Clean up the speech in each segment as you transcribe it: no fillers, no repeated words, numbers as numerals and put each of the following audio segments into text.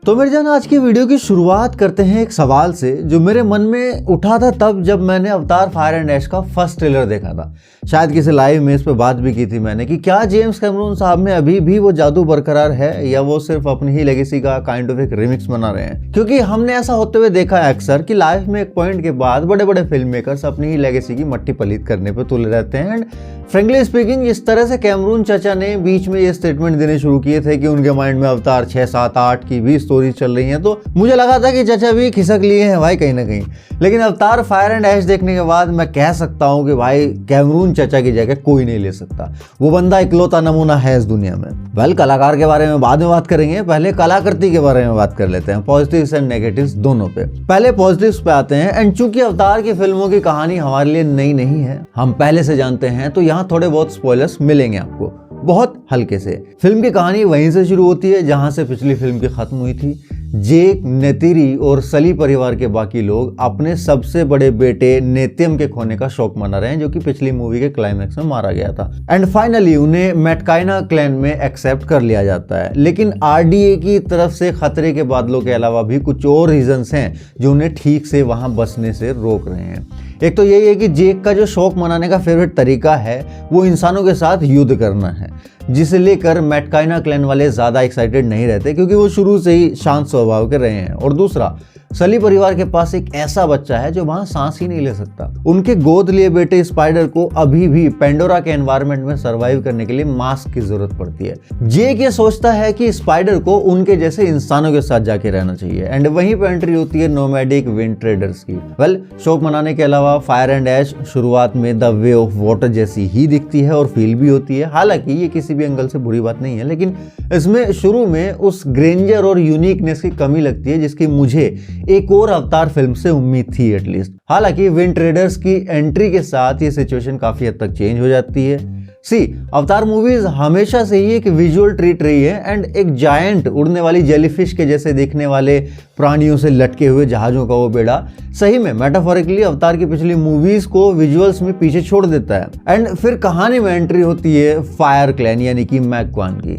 तो मेरे जान आज की वीडियो की शुरुआत करते हैं एक सवाल से जो मेरे मन में उठा था तब जब मैंने अवतार फायर एंड ऐश का फर्स्ट ट्रेलर देखा था। शायद किसी लाइव में इस पे बात भी की थी मैंने कि क्या जेम्स कैमरून साहब में अभी भी वो जादू बरकरार है या वो सिर्फ अपनी ही लेगेसी का काइंड ऑफ एक रिमिक्स बना रहे हैं। क्योंकि हमने ऐसा होते हुए देखा है अक्सर कि लाइफ में एक पॉइंट के बाद बड़े बड़े फिल्म मेकर्स अपनी ही लेगेसी की मट्टी पलीत करने पर तुले रहते हैं। एंड फ्रेंकली स्पीकिंग जिस तरह से कैमरून चाचा ने बीच में ये स्टेटमेंट देने शुरू किए थे कि उनके माइंड में अवतार 6, 7, 8 की भी स्टोरी चल रही है, तो मुझे लगा था कि चाचा भी खिसक लिए हैं भाई कहीं ना कहीं। लेकिन अवतार फायर एंड ऐश देखने के बाद मैं कह सकता हूं कि भाई कैमरून चाचा की जगह कोई नहीं ले सकता। वो बंदा इकलौता नमूना है इस दुनिया में। वेल, कलाकार के बारे में बाद में बात करेंगे, पहले कलाकृति के बारे में बात कर लेते हैं, पॉजिटिव्स एंड नेगेटिव्स दोनों पे। पहले पॉजिटिव्स पे आते हैं। एंड चूंकि अवतार की फिल्मों की कहानी हमारे लिए नई नहीं है, हम पहले से जानते हैं, तो यहाँ थोड़े बहुत स्पॉयलर्स मिलेंगे आपको, बहुत हल्के से। फिल्म की कहानी वहीं से शुरू होती है जहां से पिछली फिल्म की खत्म हुई थी। जेक, नेतिरी और सली परिवार के बाकी लोग अपने सबसे बड़े बेटे नेत्यम के खोने का शोक मना रहे हैं, जो कि पिछली मूवी के क्लाइमैक्स में मारा गया था। एंड फाइनली उन्हें मैटकाइना क्लैन में एक्सेप्ट कर लिया जाता है। लेकिन आरडीए की तरफ से खतरे के बादलों के अलावा भी कुछ और रीजंस हैं जो उन्हें ठीक से वहां बसने से रोक रहे हैं। एक तो यही है कि जेक का जो शौक मनाने का फेवरेट तरीका है वो इंसानों के साथ युद्ध करना है, जिसे लेकर मैटकाइना क्लैन वाले ज्यादा एक्साइटेड नहीं रहते क्योंकि वो शुरू से ही शांत स्वभाव के रहे हैं। और दूसरा, सली परिवार के पास एक ऐसा बच्चा है जो वहां सांस ही नहीं ले सकता। उनके गोद लिए बेटे स्पाइडर को अभी भी पेंडोरा के एनवायरनमेंट में सर्वाइव करने के लिए मास्क की जरूरत पड़ती है। जेक ये सोचता है कि स्पाइडर को उनके जैसे इंसानों के साथ जाके रहना चाहिए। एंड वहीं पर एंट्री होती है नोमैडिक विंड ट्रेडर्स की। वेल, शौक मनाने के अलावा फायर एंड ऐश शुरुआत में द वे ऑफ वाटर जैसी ही दिखती है और फील भी होती है। हालांकि ये किसी भी एंगल से बुरी बात नहीं है, लेकिन इसमें शुरू में उस ग्रेंजर और यूनिकनेस की कमी लगती है जिसकी मुझे एक और अवतार फिल्म से उम्मीद थी एटलीस्ट। हालांकि विंड ट्रेडर्स की एंट्री के साथ ये सिचुएशन काफी हद तक चेंज हो जाती है। अवतार मूवीज हमेशा से ही एक विजुअल ट्रीट रही है। एंड एक जायंट उड़ने वाली जेलीफिश के जैसे दिखने वाले प्राणियों से लटके हुए जहाजों का वो बेड़ा सही में मेटाफोरिकली अवतार की पिछली मूवीज को विजुअल्स में पीछे छोड़ देता है। एंड फिर कहानी में एंट्री होती है फायर क्लैन यानी कि मैकक्वान की।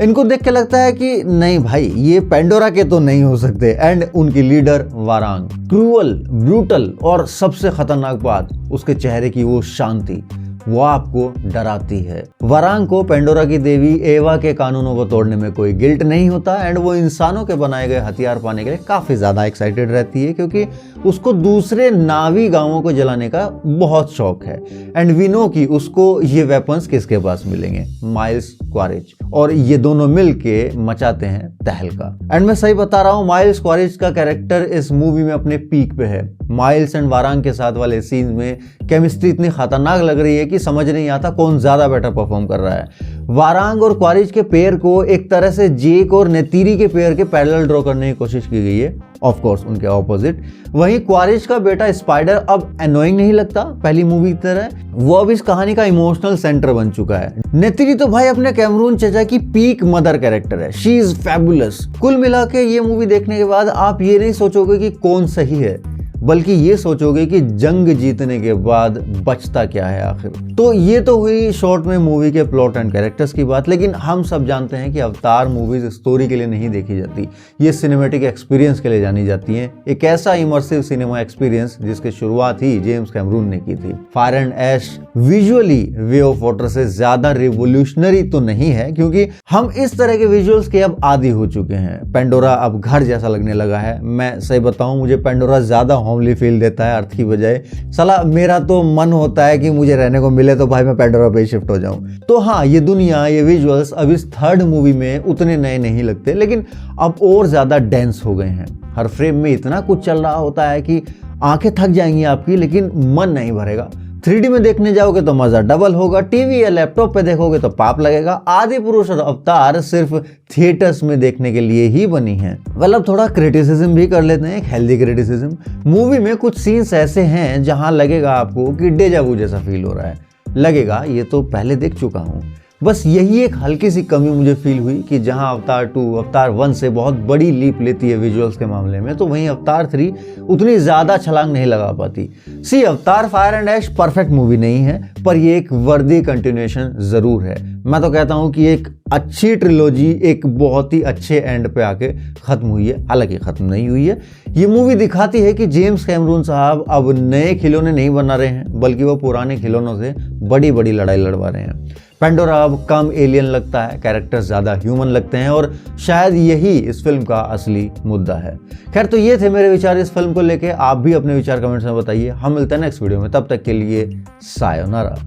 इनको देख के लगता है कि नहीं भाई, ये पेंडोरा के तो नहीं हो सकते। एंड उनकी लीडर वारांग, क्रूअल, ब्रूटल और सबसे खतरनाक बात, उसके चेहरे की वो शांति, वो आपको डराती है। वारांग को पेंडोरा की देवी एवा के कानूनों को तोड़ने में कोई गिल्ट नहीं होता। एंड वो इंसानों के बनाए गए हथियार पाने के लिए काफी ज्यादा एक्साइटेड रहती है क्योंकि उसको दूसरे नावी गांवों को जलाने का बहुत शौक है। एंड वी नो कि उसको ये वेपन्स किसके पास मिलेंगे, माइल्स क्वारिज। और ये दोनों मिलके मचाते हैं तहलका। एंड मैं सही बता रहा हूँ, माइल्स क्वारिज का कैरेक्टर इस मूवी में अपने पीक पे है। माइल्स एंड वारांग के साथ वाले सीन में केमिस्ट्री इतनी खतरनाक लग रही है कि समझ नहीं आता कौन ज्यादा बेटर परफॉर्म कर रहा है। वारांग और क्वारिज के पेयर को एक तरह से जेक और नेतिरी के पेयर के पैरेलल ड्रॉ करने की कोशिश की गई है, ऑफ कोर्स उनके ऑपोजिट। वहीं क्वारिज का बेटा स्पाइडर अब एनोइंग नहीं लगता पहली मूवी की तरह, वो अब इस कहानी का इमोशनल सेंटर बन चुका है। नेतिरी तो भाई अपने कैमरून चचा की पीक मदर कैरेक्टर है, शी इज फैबुलस। कुल मिला के ये मूवी देखने के बाद आप ये नहीं सोचोगे कि कौन सही है, बल्कि ये सोचोगे कि जंग जीतने के बाद बचता क्या है आखिर। तो ये तो हुई शॉर्ट में मूवी के प्लॉट एंड कैरेक्टर्स की बात। लेकिन हम सब जानते हैं कि अवतार मूवीज स्टोरी के लिए नहीं देखी जाती, ये सिनेमैटिक एक्सपीरियंस के लिए जानी जाती हैं। एक ऐसा इमर्सिव सिनेमा एक्सपीरियंस जिसकी शुरुआत ही जेम्स कैमरून ने की थी। Fire and Ash visually Way of Water से ज्यादा रिवोल्यूशनरी तो नहीं है क्योंकि हम इस तरह के विजुअल्स के अब आदी हो चुके हैं। पेंडोरा अब घर जैसा लगने लगा है। मैं सही बताऊं, मुझे पेंडोरा ज्यादा होमली फील देता है अर्थ की बजाय। साला मेरा तो मन होता है कि मुझे रहने को मिले तो भाई मैं पेंडोरा पे शिफ्ट हो जाऊं। तो हाँ, ये दुनिया, ये विजुअल्स अब इस थर्ड मूवी में उतने नए नहीं लगते, लेकिन अब और ज्यादा डेंस हो गए हैं। हर फ्रेम में इतना कुछ चल रहा होता है कि आंखें थक जाएंगी आपकी, लेकिन मन नहीं भरेगा। 3D में देखने जाओगे तो मजा डबल होगा, टीवी या लैपटॉप पे देखोगे तो पाप लगेगा। आदि पुरुष और अवतार सिर्फ थिएटर्स में देखने के लिए ही बनी है। वेल, अब थोड़ा क्रिटिसिज्म भी कर लेते हैं, एक हेल्दी क्रिटिसिज्म। मूवी में कुछ सीन्स ऐसे हैं जहां लगेगा आपको कि डेजा वू जैसा फील हो रहा है। लगेगा ये तो पहले देख चुका हूं। बस यही एक हल्की सी कमी मुझे फील हुई कि जहां अवतार 2 अवतार 1 से बहुत बड़ी लीप लेती है विजुअल्स के मामले में, तो वहीं अवतार 3 उतनी ज़्यादा छलांग नहीं लगा पाती। See Avatar Fire and Ash perfect movie नहीं है, पर ये एक वर्दी कंटिन्यूएशन ज़रूर है। मैं तो कहता हूँ कि एक अच्छी ट्रिलॉजी एक बहुत ही अच्छे एंड पे आके ख़त्म हुई है। हालांकि ख़त्म नहीं हुई है, ये मूवी दिखाती है कि जेम्स कैमरून साहब अब नए खिलौने नहीं बना रहे हैं, बल्कि वो पुराने खिलौनों से बड़ी बड़ी लड़ाई लड़वा रहे हैं। पेंडोरा अब कम एलियन लगता है, कैरेक्टर्स ज़्यादा ह्यूमन लगते हैं, और शायद यही इस फिल्म का असली मुद्दा है। खैर, तो ये थे मेरे विचार इस फिल्म को लेके। आप भी अपने विचार कमेंट्स में बताइए। हम मिलते हैं नेक्स्ट वीडियो में, तब तक के लिए सायोनारा।